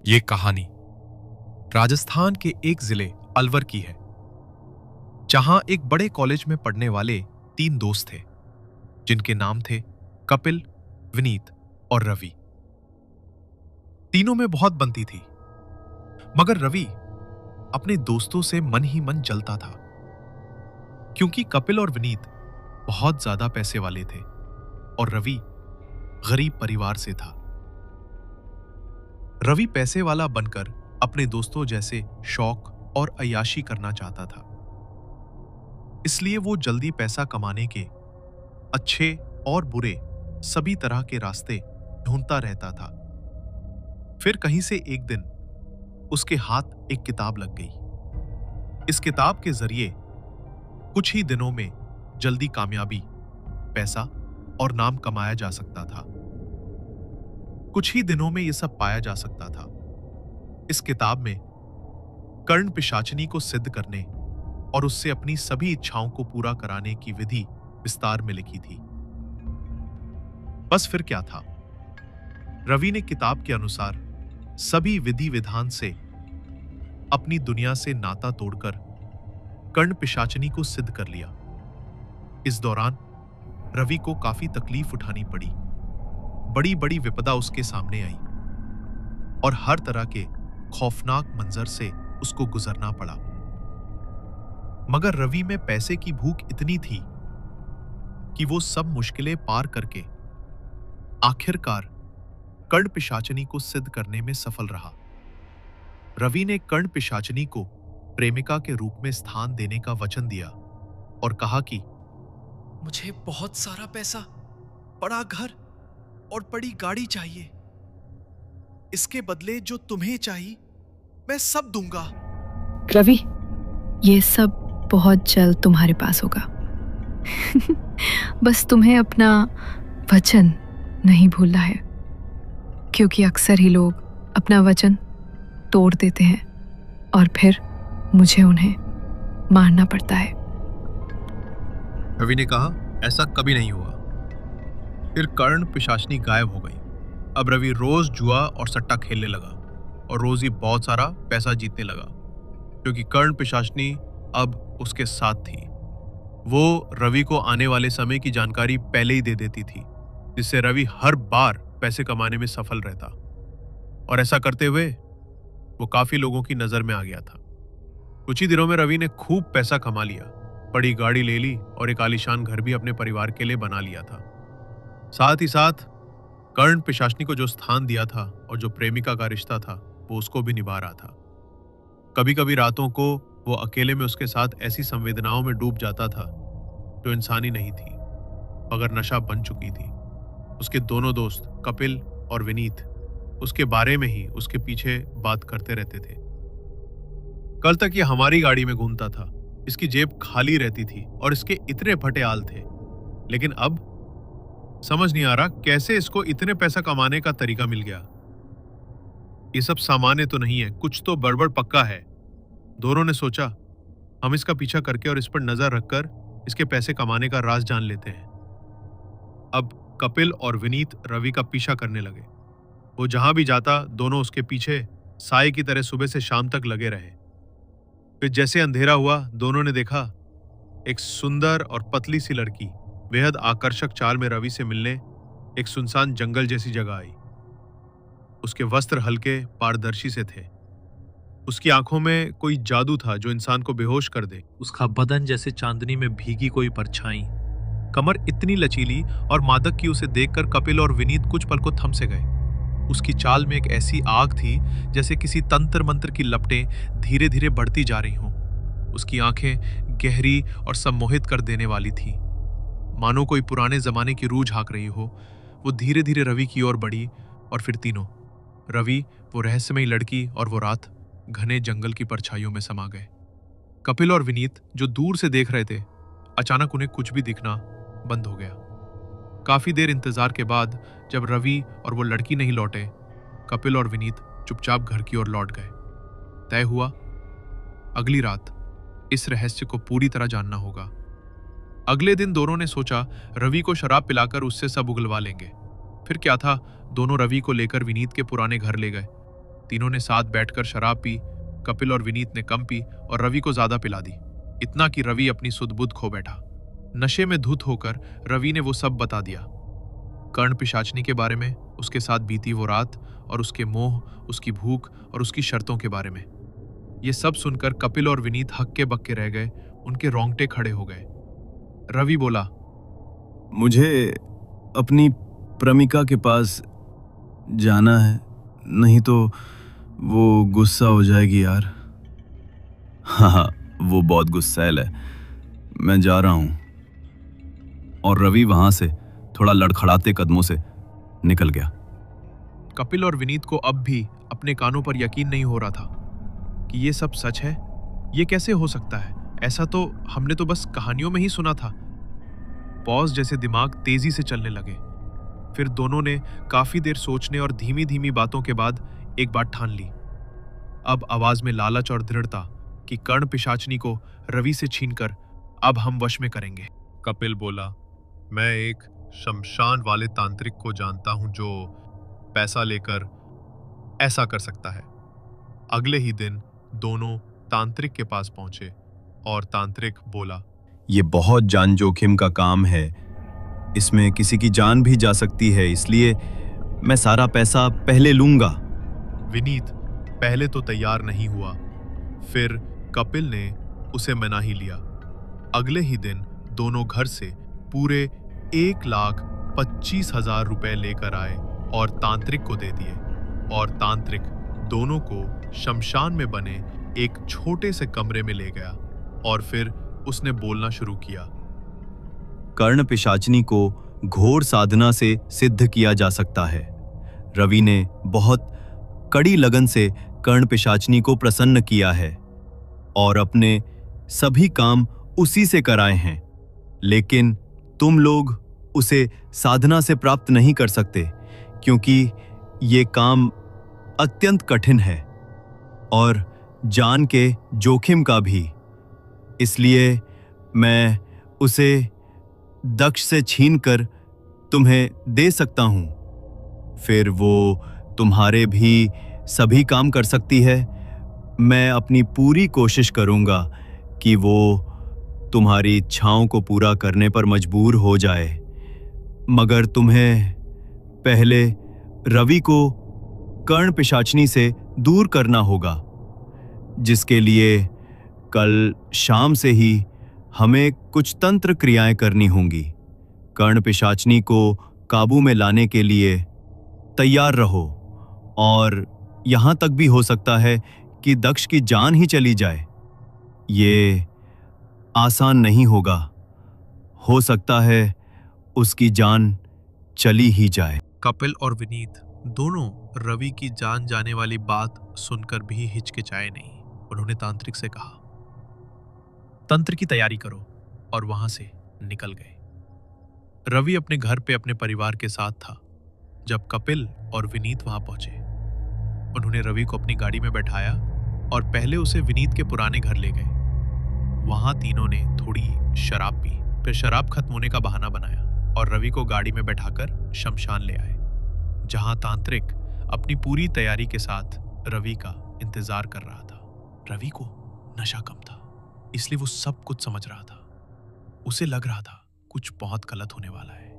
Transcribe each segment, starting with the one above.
ये कहानी राजस्थान के एक जिले अलवर की है, जहां एक बड़े कॉलेज में पढ़ने वाले तीन दोस्त थे, जिनके नाम थे कपिल, विनीत और रवि। तीनों में बहुत बनती थी, मगर रवि अपने दोस्तों से मन ही मन जलता था, क्योंकि कपिल और विनीत बहुत ज्यादा पैसे वाले थे और रवि गरीब परिवार से था। रवि पैसे वाला बनकर अपने दोस्तों जैसे शौक और अय्याशी करना चाहता था, इसलिए वो जल्दी पैसा कमाने के अच्छे और बुरे सभी तरह के रास्ते ढूंढता रहता था। फिर कहीं से एक दिन उसके हाथ एक किताब लग गई। इस किताब के जरिए कुछ ही दिनों में जल्दी कामयाबी, पैसा और नाम कमाया जा सकता था। कुछ ही दिनों में यह सब पाया जा सकता था। इस किताब में कर्ण पिशाचिनी को सिद्ध करने और उससे अपनी सभी इच्छाओं को पूरा कराने की विधि विस्तार में लिखी थी। बस फिर क्या था, रवि ने किताब के अनुसार सभी विधि विधान से अपनी दुनिया से नाता तोड़कर कर्ण पिशाचिनी को सिद्ध कर लिया। इस दौरान रवि को काफी तकलीफ उठानी पड़ी। बड़ी बड़ी विपदा उसके सामने आई और हर तरह के खौफनाक मंजर से उसको गुजरना पड़ा। मगर रवि में पैसे की भूख इतनी थी कि वो सब मुश्किलें पार करके आखिरकार कर्ण पिशाचिनी को सिद्ध करने में सफल रहा। रवि ने कर्ण पिशाचिनी को प्रेमिका के रूप में स्थान देने का वचन दिया और कहा कि मुझे बहुत सारा पैसा, बड़ा घर और बड़ी गाड़ी चाहिए। इसके बदले जो तुम्हें चाहिए मैं सब दूंगा। रवि, ये सब बहुत जल्द तुम्हारे पास होगा। बस तुम्हें अपना वचन नहीं भूलना है, क्योंकि अक्सर ही लोग अपना वचन तोड़ देते हैं और फिर मुझे उन्हें मारना पड़ता है। रवि ने कहा, ऐसा कभी नहीं हुआ। फिर कर्ण पिशाचिनी गायब हो गई। अब रवि रोज जुआ और सट्टा खेलने लगा और रोज ही बहुत सारा पैसा जीतने लगा, क्योंकि कर्ण पिशाचिनी अब उसके साथ थी। वो रवि को आने वाले समय की जानकारी पहले ही दे देती थी, जिससे रवि हर बार पैसे कमाने में सफल रहता। और ऐसा करते हुए वो काफी लोगों की नजर में आ गया था। कुछ ही दिनों में रवि ने खूब पैसा कमा लिया, बड़ी गाड़ी ले ली और एक आलीशान घर भी अपने परिवार के लिए बना लिया था। साथ ही साथ कर्ण पिशाचिनी को जो स्थान दिया था और जो प्रेमिका का रिश्ता था, वो उसको भी निभा रहा था। कभी कभी रातों को वो अकेले में उसके साथ ऐसी संवेदनाओं में डूब जाता था जो इंसानी नहीं थी, मगर नशा बन चुकी थी। उसके दोनों दोस्त कपिल और विनीत उसके बारे में ही उसके पीछे बात करते रहते थे। कल तक ये हमारी गाड़ी में घूमता था, इसकी जेब खाली रहती थी और इसके इतने फटे आल थे, लेकिन अब समझ नहीं आ रहा कैसे इसको इतने पैसा कमाने का तरीका मिल गया। ये सब सामान्य तो नहीं है, कुछ तो गड़बड़ पक्का है। दोनों ने सोचा, हम इसका पीछा करके और इस पर नजर रखकर इसके पैसे कमाने का राज जान लेते हैं। अब कपिल और विनीत रवि का पीछा करने लगे। वो जहां भी जाता, दोनों उसके पीछे साए की तरह सुबह से शाम तक लगे रहे। फिर जैसे अंधेरा हुआ, दोनों ने देखा एक सुंदर और पतली सी लड़की बेहद आकर्षक चाल में रवि से मिलने एक सुनसान जंगल जैसी जगह आई। उसके वस्त्र हल्के पारदर्शी से थे। उसकी आंखों में कोई जादू था जो इंसान को बेहोश कर दे। उसका बदन जैसे चांदनी में भीगी कोई परछाई, कमर इतनी लचीली और मादक कि उसे देखकर कपिल और विनीत कुछ पल को थम से गए। उसकी चाल में एक ऐसी आग थी जैसे किसी तंत्र मंत्र की लपटें धीरे धीरे बढ़ती जा रही हों। उसकी आंखें गहरी और सम्मोहित कर देने वाली थी, मानो कोई पुराने जमाने की रूह झांक रही हो। वो धीरे धीरे रवि की ओर बढ़ी और फिर तीनों, रवि, वो रहस्यमयी लड़की और वो रात, घने जंगल की परछाइयों में समा गए। कपिल और विनीत जो दूर से देख रहे थे, अचानक उन्हें कुछ भी दिखना बंद हो गया। काफी देर इंतजार के बाद जब रवि और वो लड़की नहीं लौटे, कपिल और विनीत चुपचाप घर की ओर लौट गए। तय हुआ, अगली रात इस रहस्य को पूरी तरह जानना होगा। अगले दिन दोनों ने सोचा रवि को शराब पिलाकर उससे सब उगलवा लेंगे। फिर क्या था, दोनों रवि को लेकर विनीत के पुराने घर ले गए। तीनों ने साथ बैठकर शराब पी। कपिल और विनीत ने कम पी और रवि को ज्यादा पिला दी, इतना कि रवि अपनी सुध-बुध खो बैठा। नशे में धुत होकर रवि ने वो सब बता दिया, कर्ण पिशाचनी के बारे में, उसके साथ बीती वो रात और उसके मोह, उसकी भूख और उसकी शर्तों के बारे में। ये सब सुनकर कपिल और विनीत हक्के बक्के रह गए, उनके रोंगटे खड़े हो गए। रवि बोला, मुझे अपनी प्रेमिका के पास जाना है, नहीं तो वो गुस्सा हो जाएगी यार। हाँ, वो बहुत गुस्सैल है, मैं जा रहा हूँ। और रवि वहां से थोड़ा लड़खड़ाते कदमों से निकल गया। कपिल और विनीत को अब भी अपने कानों पर यकीन नहीं हो रहा था कि ये सब सच है। ये कैसे हो सकता है? ऐसा तो हमने तो बस कहानियों में ही सुना था। पॉज जैसे दिमाग तेजी से चलने लगे। फिर दोनों ने काफी देर सोचने और धीमी धीमी बातों के बाद एक बात ठान ली। अब आवाज में लालच और दृढ़ता कि कर्ण पिशाचनी को रवि से छीनकर अब हम वश में करेंगे। कपिल बोला, मैं एक शमशान वाले तांत्रिक को जानता हूं जो पैसा लेकर ऐसा कर सकता है। अगले ही दिन दोनों तांत्रिक के पास पहुंचे और तांत्रिक बोला, ये बहुत जान जोखिम का काम है, इसमें किसी की जान भी जा सकती है, इसलिए मैं सारा पैसा पहले लूंगा। विनीत पहले तो तैयार नहीं हुआ, फिर कपिल ने उसे मना ही लिया। अगले ही दिन दोनों घर से पूरे 1,25,000 रुपए लेकर आए और तांत्रिक को दे दिए। और तांत्रिक दोनों को शमशान में बने एक छोटे से कमरे में ले गया और फिर उसने बोलना शुरू किया। कर्ण पिशाचनी को घोर साधना से सिद्ध किया जा सकता है। रवि ने बहुत कड़ी लगन से कर्ण पिशाचनी को प्रसन्न किया है और अपने सभी काम उसी से कराए हैं, लेकिन तुम लोग उसे साधना से प्राप्त नहीं कर सकते क्योंकि ये काम अत्यंत कठिन है और जान के जोखिम का भी। इसलिए मैं उसे दक्ष से छीनकर तुम्हें दे सकता हूं, फिर वो तुम्हारे भी सभी काम कर सकती है। मैं अपनी पूरी कोशिश करूंगा कि वो तुम्हारी इच्छाओं को पूरा करने पर मजबूर हो जाए, मगर तुम्हें पहले रवि को कर्ण पिशाचनी से दूर करना होगा, जिसके लिए कल शाम से ही हमें कुछ तंत्र क्रियाएं करनी होंगी। कर्ण पिशाचनी को काबू में लाने के लिए तैयार रहो और यहां तक भी हो सकता है कि दक्ष की जान ही चली जाए। ये आसान नहीं होगा, हो सकता है उसकी जान चली ही जाए। कपिल और विनीत दोनों रवि की जान जाने वाली बात सुनकर भी हिचकिचाए नहीं। उन्होंने तांत्रिक से कहा, तंत्र की तैयारी करो, और वहां से निकल गए। रवि अपने घर पे अपने परिवार के साथ था जब कपिल और विनीत वहां पहुंचे। उन्होंने रवि को अपनी गाड़ी में बैठाया और पहले उसे विनीत के पुराने घर ले गए। वहां तीनों ने थोड़ी शराब पी, फिर शराब खत्म होने का बहाना बनाया और रवि को गाड़ी में बैठाकर शमशान ले आए, जहां तांत्रिक अपनी पूरी तैयारी के साथ रवि का इंतजार कर रहा था। रवि को नशा कम था, इसलिए वो सब कुछ समझ रहा था। उसे लग रहा था कुछ बहुत गलत होने वाला है,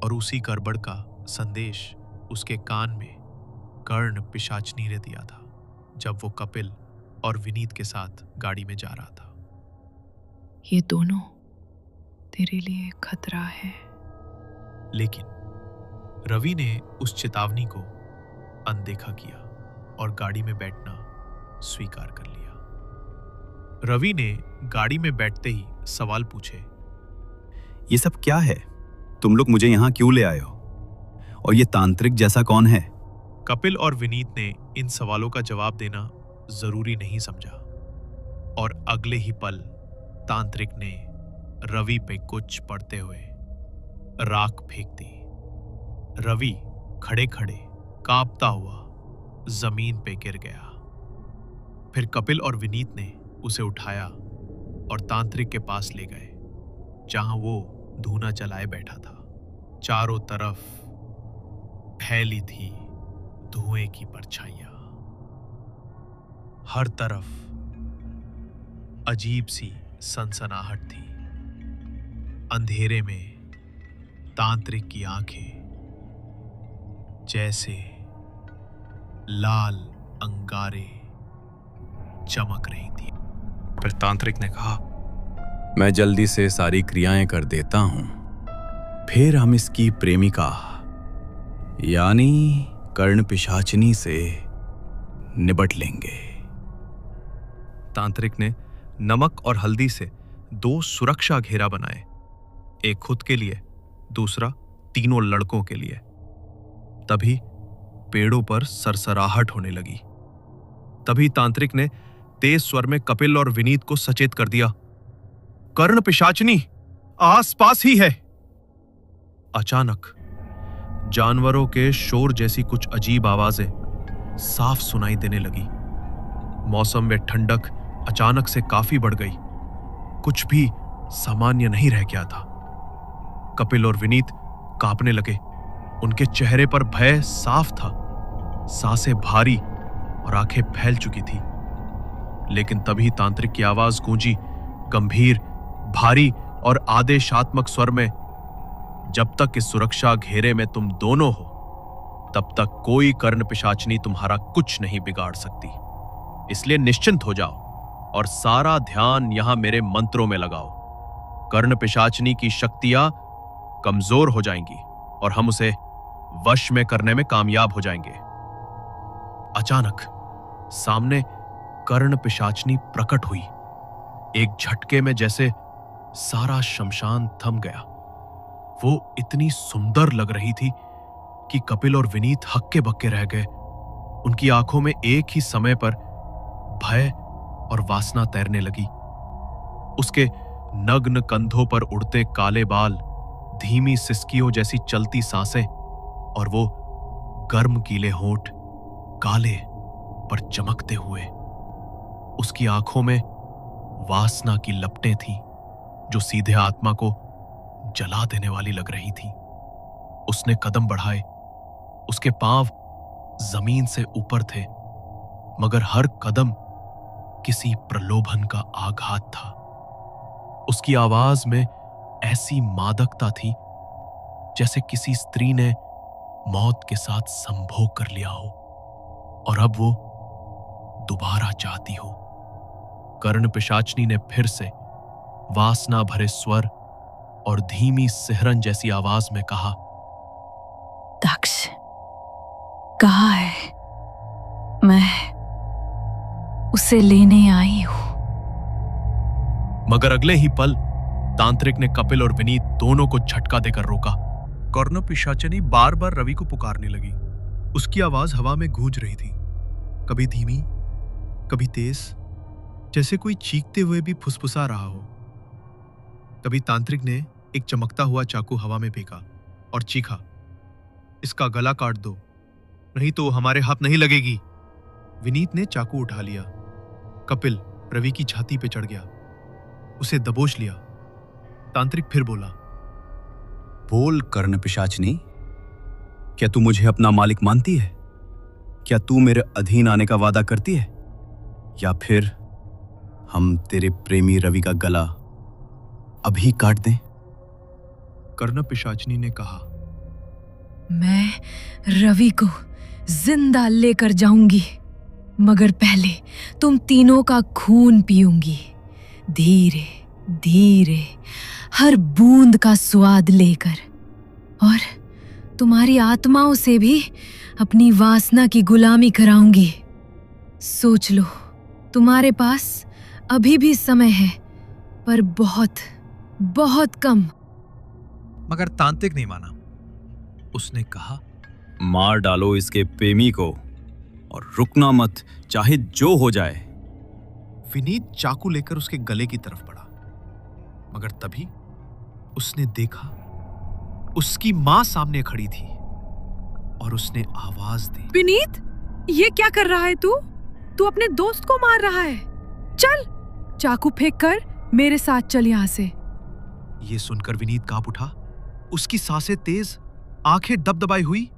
और उसी गड़बड़ का संदेश उसके कान में कर्ण पिशाचनी ने दिया था जब वो कपिल और विनीत के साथ गाड़ी में जा रहा था। ये दोनों तेरे लिए खतरा है। लेकिन रवि ने उस चेतावनी को अनदेखा किया और गाड़ी में बैठना स्वीकार कर लिया। रवि ने गाड़ी में बैठते ही सवाल पूछे, ये सब क्या है? तुम लोग मुझे यहाँ क्यों ले आए हो? और ये तांत्रिक जैसा कौन है? कपिल और विनीत ने इन सवालों का जवाब देना जरूरी नहीं समझा, और अगले ही पल तांत्रिक ने रवि पे कुछ पड़ते हुए राख फेंक दी। रवि खड़े खड़े कांपता हुआ जमीन पे गिर गया। फिर कपिल और विनीत ने उसे उठाया और तांत्रिक के पास ले गए, जहां वो धूना जलाए बैठा था। चारों तरफ फैली थी धुएं की परछाइयां। हर तरफ अजीब सी सनसनाहट थी। अंधेरे में तांत्रिक की आंखें जैसे लाल अंगारे चमक रही थी। फिर तांत्रिक ने कहा, मैं जल्दी से सारी क्रियाएं कर देता हूं, फिर हम इसकी प्रेमिका यानी कर्ण पिशाचिनी से निपट लेंगे। तांत्रिक ने नमक और हल्दी से 2 सुरक्षा घेरा बनाए, एक खुद के लिए, दूसरा तीनों लड़कों के लिए। तभी पेड़ों पर सरसराहट होने लगी। तभी तांत्रिक ने तेज स्वर में कपिल और विनीत को सचेत कर दिया, कर्ण पिशाचिनी आसपास ही है। अचानक जानवरों के शोर जैसी कुछ अजीब आवाजें साफ सुनाई देने लगी। मौसम में ठंडक अचानक से काफी बढ़ गई। कुछ भी सामान्य नहीं रह गया था। कपिल और विनीत कांपने लगे। उनके चेहरे पर भय साफ था। सांसें भारी और आंखें फैल चुकी थी। लेकिन तभी तांत्रिक की आवाज गूंजी, गंभीर, भारी और आदेशात्मक स्वर में, जब तक इस सुरक्षा घेरे में तुम दोनों हो तब तक कोई कर्ण पिशाचिनी तुम्हारा कुछ नहीं बिगाड़ सकती। इसलिए निश्चिंत हो जाओ और सारा ध्यान यहां मेरे मंत्रों में लगाओ। कर्ण पिशाचिनी की शक्तियां कमजोर हो जाएंगी और हम उसे वश में करने में कामयाब हो जाएंगे। अचानक सामने कर्ण पिशाचिनी प्रकट हुई। एक झटके में जैसे सारा शमशान थम गया। वो इतनी सुंदर लग रही थी कि कपिल और विनीत हक्के बक्के रह गए। उनकी आंखों में एक ही समय पर भय और वासना तैरने लगी। उसके नग्न कंधों पर उड़ते काले बाल, धीमी सिसकियों जैसी चलती सांसें और वो गर्म गीले होंठ काले पर चमकते हुए। उसकी आंखों में वासना की लपटें थीं जो सीधे आत्मा को जला देने वाली लग रही थी। उसने कदम बढ़ाए। उसके पांव जमीन से ऊपर थे, मगर हर कदम किसी प्रलोभन का आघात था। उसकी आवाज में ऐसी मादकता थी जैसे किसी स्त्री ने मौत के साथ संभोग कर लिया हो और अब वो दोबारा चाहती हो। कर्ण पिशाचिनी ने फिर से वासना भरे स्वर और धीमी सिहरन जैसी आवाज में कहा, दक्ष कहाँ है? मैं उसे लेने आई हूं। मगर अगले ही पल तांत्रिक ने कपिल और विनीत दोनों को झटका देकर रोका। कर्ण पिशाचिनी बार बार रवि को पुकारने लगी। उसकी आवाज हवा में गूंज रही थी, कभी धीमी, कभी तेज, जैसे कोई चीखते हुए भी फुसफुसा रहा हो। तभी तांत्रिक ने एक चमकता हुआ चाकू हवा में फेंका और चीखा, इसका गला काट दो, नहीं तो हमारे हाथ नहीं लगेगी। विनीत ने चाकू उठा लिया। कपिल रवि की छाती पे चढ़ गया, उसे दबोच लिया। तांत्रिक फिर बोला, बोल कर्ण पिशाचिनी, क्या तू मुझे अपना मालिक मानती है? क्या तू मेरे अधीन आने का वादा करती है, या फिर हम तेरे प्रेमी रवि का गला अभी काट दें? कर्ण पिशाचिनी ने कहा, मैं रवि को जिंदा लेकर जाऊंगी, मगर पहले तुम तीनों का खून पीऊंगी, धीरे धीरे, हर बूंद का स्वाद लेकर, और तुम्हारी आत्माओं से भी अपनी वासना की गुलामी कराऊंगी। सोच लो, तुम्हारे पास अभी भी समय है, पर बहुत बहुत कम। मगर तांत्रिक नहीं माना। उसने कहा, मार डालो इसके प्रेमी को और रुकना मत, चाहे जो हो जाए। विनीत चाकू लेकर उसके गले की तरफ बढ़ा, मगर तभी उसने देखा उसकी मां सामने खड़ी थी और उसने आवाज दी, विनीत, ये क्या कर रहा है तू? तू अपने दोस्त को मार रहा है। चल, चाकू फेंक कर मेरे साथ चल यहाँ से। ये सुनकर विनीत कांप उठा। उसकी सांसें तेज, आंखें दबदबाई हुई।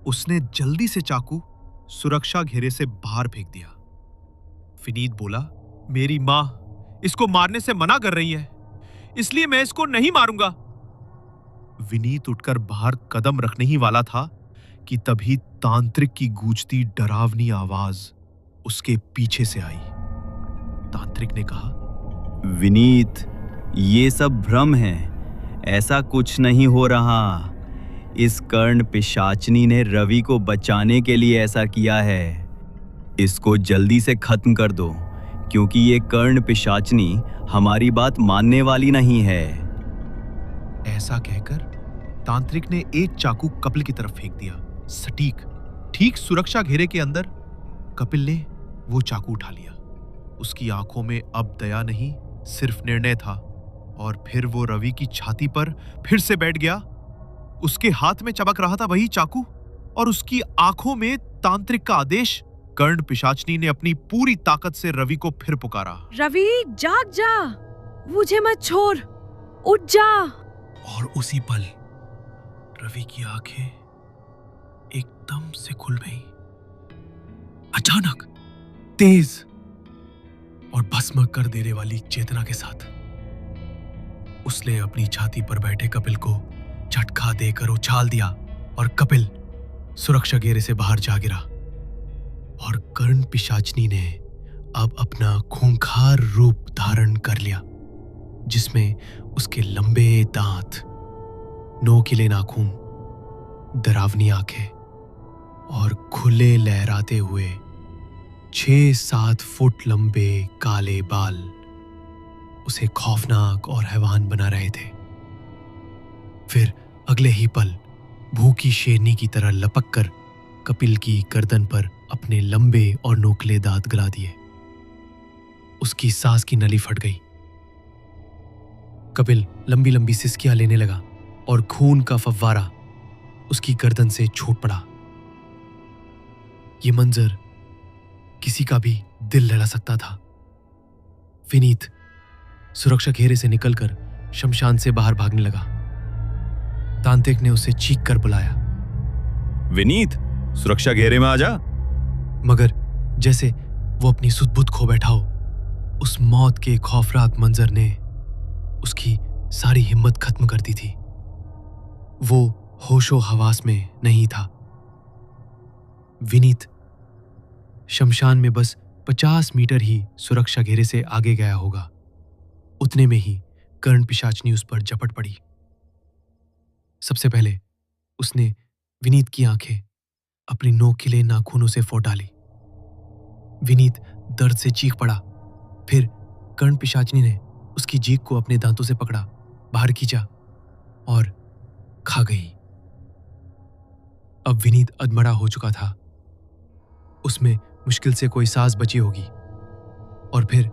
उसने जल्दी से चाकू सुरक्षा घेरे से बाहर फेंक दिया। विनीत बोला, मेरी मां इसको मारने से मना कर रही है, इसलिए मैं इसको नहीं मारूंगा। विनीत उठकर बाहर कदम रखने ही वाला था कि तभी तांत्रिक की गूंजती डरावनी आवाज उसके पीछे से आई। तांत्रिक ने कहा, विनीत, ये सब भ्रम है, ऐसा कुछ नहीं हो रहा। इस कर्ण पिशाचनी ने रवि को बचाने के लिए ऐसा किया है। इसको जल्दी से खत्म कर दो, क्योंकि ये कर्ण पिशाचनी हमारी बात मानने वाली नहीं है। ऐसा कहकर तांत्रिक ने एक चाकू कपिल की तरफ फेंक दिया। ठीक सुरक्षा घेरे के अंदर कपिल ने वो चाकू उठा लिया। उसकी आंखों में अब दया नहीं, सिर्फ निर्णय था। और फिर वो रवि की छाती पर फिर से बैठ गया। उसके हाथ में चमक रहा था वही चाकू, और उसकी आंखों में तांत्रिक का आदेश। कर्ण पिशाचनी ने अपनी पूरी ताकत से रवि को फिर पुकारा, रवि जाग जा, मुझे मत छोड़, उठ जा। और उसी पल रवि की आंखें एकदम से खुल गईं। अचानक, तेज और भस्म कर देने वाली चेतना के साथ उसने अपनी छाती पर बैठे कपिल को झटका देकर उछाल दिया और कपिल सुरक्षा घेरे से बाहर जा गिरा। और कर्ण पिशाचनी ने अब अपना खूंखार रूप धारण कर लिया, जिसमें उसके लंबे दांत, नोकीले नाखून, डरावनी आंखें और खुले लहराते हुए 6-7 फुट लंबे काले बाल उसे खौफनाक और हैवान बना रहे थे। फिर अगले ही पल भूखी शेरनी की तरह लपक कर कपिल की गर्दन पर अपने लंबे और नोकले दांत गला दिए। उसकी सांस की नली फट गई। कपिल लंबी लंबी सिसकियां लेने लगा और खून का फव्वारा उसकी गर्दन से छूट पड़ा। ये मंजर किसी का भी दिल लहला सकता था। विनीत सुरक्षा घेरे से निकलकर शमशान से बाहर भागने लगा। तांत्रिक ने उसे चीख कर बुलाया, विनीत, सुरक्षा घेरे में आ जा। मगर जैसे वो अपनी सुध-बुध खो बैठा हो, उस मौत के खौफनाक मंजर ने उसकी सारी हिम्मत खत्म कर दी थी। वो होशो हवास में नहीं था। विनीत शमशान में बस 50 मीटर ही सुरक्षा घेरे से आगे गया होगा। उतने में ही कर्ण पिशाचनी उस पर झपट पड़ी। सबसे पहले उसने विनीत की आंखें अपनी नोकीले नाखूनों से फोड़ डाली। विनीत दर्द से चीख पड़ा। फिर कर्ण पिशाचनी ने उसकी जीभ को अपने दांतों से पकड़ा, बाहर खींचा और खा गई। अब विनीत अधमरा हो चुका था। उसमें मुश्किल से कोई सांस बची होगी। और फिर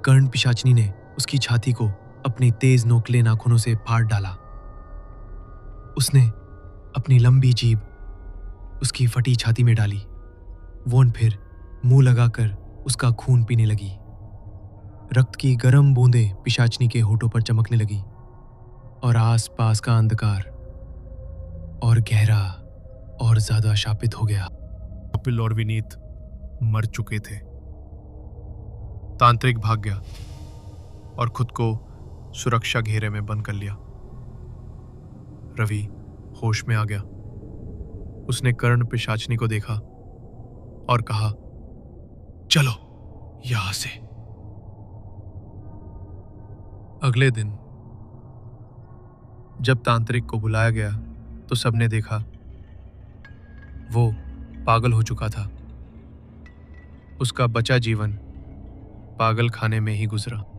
कर्ण पिशाचनी ने उसकी छाती को अपने तेज नोकले नाखूनों से फाड़ डाला। उसने अपनी लंबी जीभ उसकी फटी छाती में डाली। वोन फिर मुंह लगाकर उसका खून पीने लगी। रक्त की गर्म बूंदें पिशाचनी के होठों पर चमकने लगी और आसपास का अंधकार और गहरा और ज्यादा शापित हो गया। कपिल और विनीत मर चुके थे। तांत्रिक भाग गया और खुद को सुरक्षा घेरे में बंद कर लिया। रवि होश में आ गया। उसने कर्ण पिशाचनी को देखा और कहा, चलो यहां से। अगले दिन जब तांत्रिक को बुलाया गया तो सबने देखा वो पागल हो चुका था। उसका बचा जीवन पागल खाने में ही गुजरा।